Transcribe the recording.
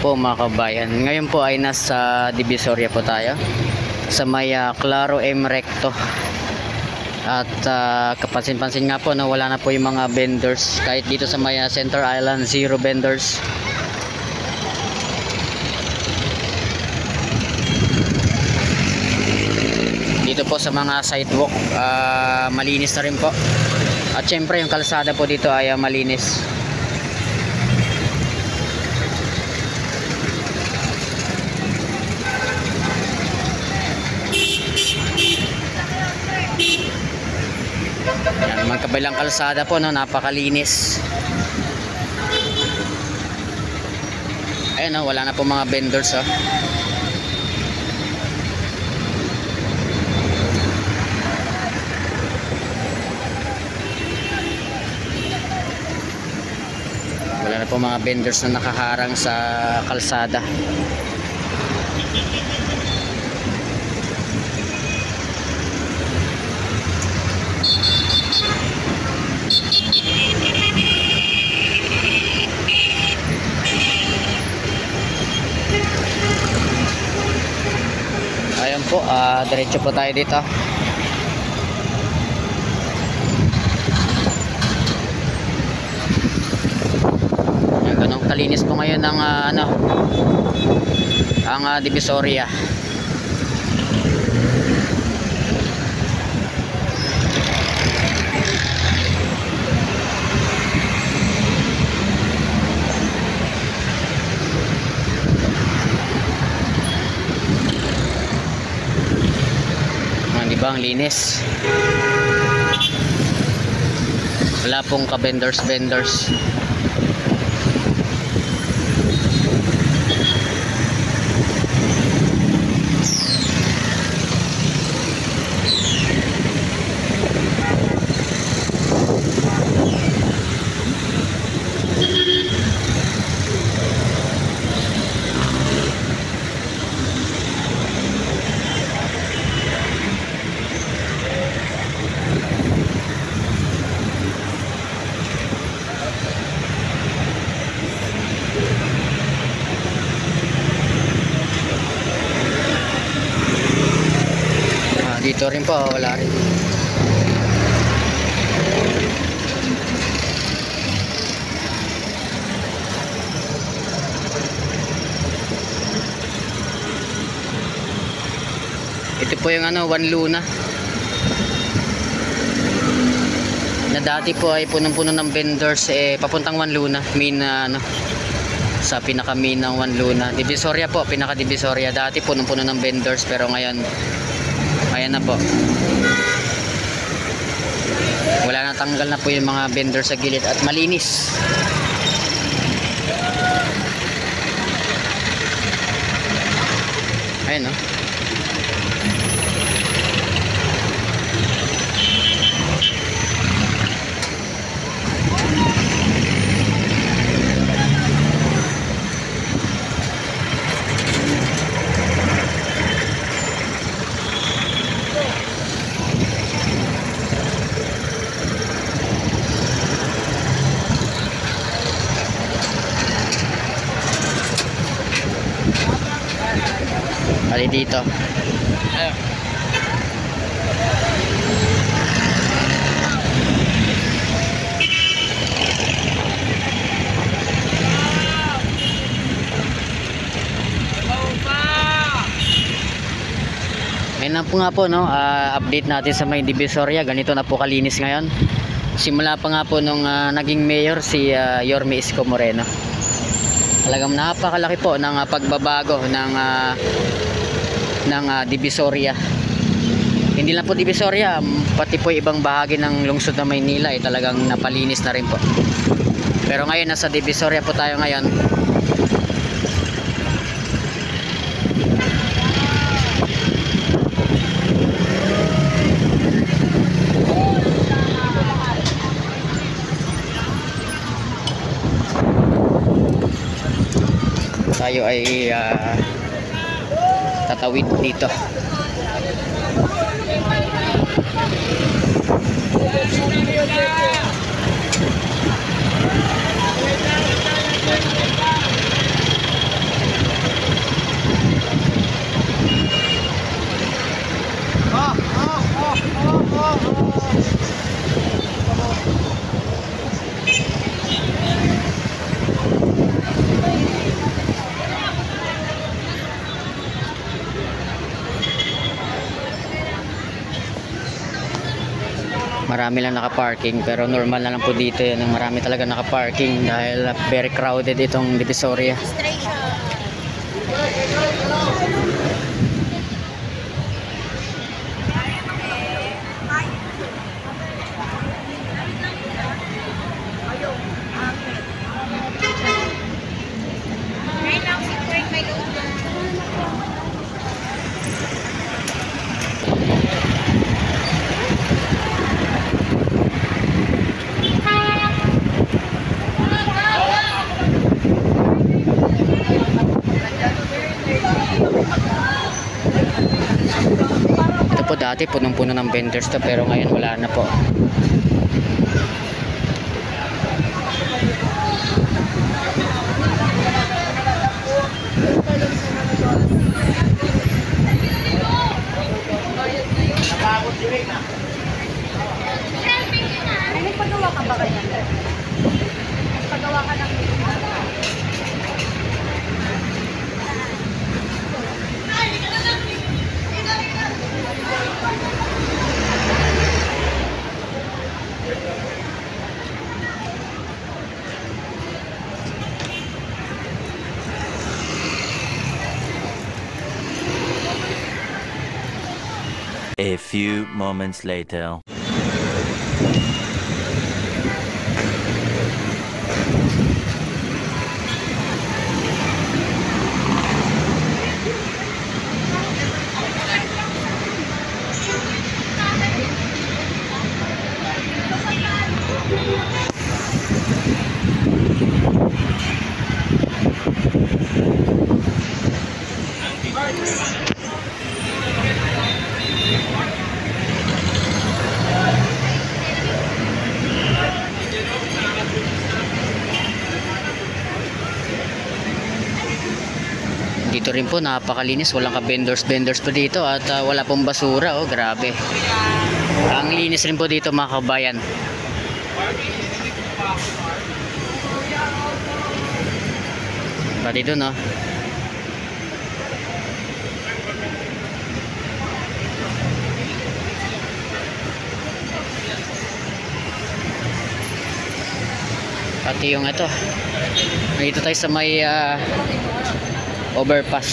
po mga kabayan. Ngayon po ay nasa Divisoria po tayo sa may Claro M Recto. At kapansin-pansin nga po na wala na po yung mga vendors. Kahit dito sa may Center Island, zero vendors. Dito po sa mga sidewalk, malinis na rin po. At syempre yung kalsada po dito ay malinis. Yan, magkabilang kalsada po, no, napakalinis. Ayun, no, wala na po mga vendors, oh. Wala na po mga vendors na nakaharang sa kalsada. Ayan po, diretso po tayo dito. Ayan, ganun kalinis po ngayon ng ang Divisoria. Diba, ang linis. Wala pong ka-vendors. Dito rin po, wala rin. Ito po yung One Luna. Na dati po ay punong-puno ng vendors, papuntang One Luna, main sa pinaka-main ng One Luna. Divisoria po, pinaka-Divisoria. Dati punong-puno ng vendors, pero ngayon ayan na po. Wala na, tanggal na po yung mga vendor sa gilid at malinis. Ayan, no? Ali dito. Ayun. Ayun na po nga po, no, update natin sa may Divisoria. Ganito na po kalinis ngayon. Simula pa nga po nung naging mayor si Yorme Isko Moreno. Talagang napakalaki po ng pagbabago ng Divisoria. Hindi lang po Divisoria, pati po ibang bahagi ng lungsod ng Maynila ay talagang napalinis na rin po. Pero ngayon nasa Divisoria po tayo ngayon. Tayo ay tatawid dito. Marami lang naka-parking, pero normal na lang po dito yan. Marami talaga naka-parking dahil very crowded itong Divisoria. Ito po dati punong-puno ng vendors to, pero ngayon wala na po. May pagawa ka ba kanya? Pagawa ka ng A few moments later. Dito rin po napakalinis, walang ka-vendors pa dito at wala pong basura. Oh, grabe. Ang linis rin po dito mga kabayan. Pati doon, oh. Pati yung ito. Dito tayo sa may overpass.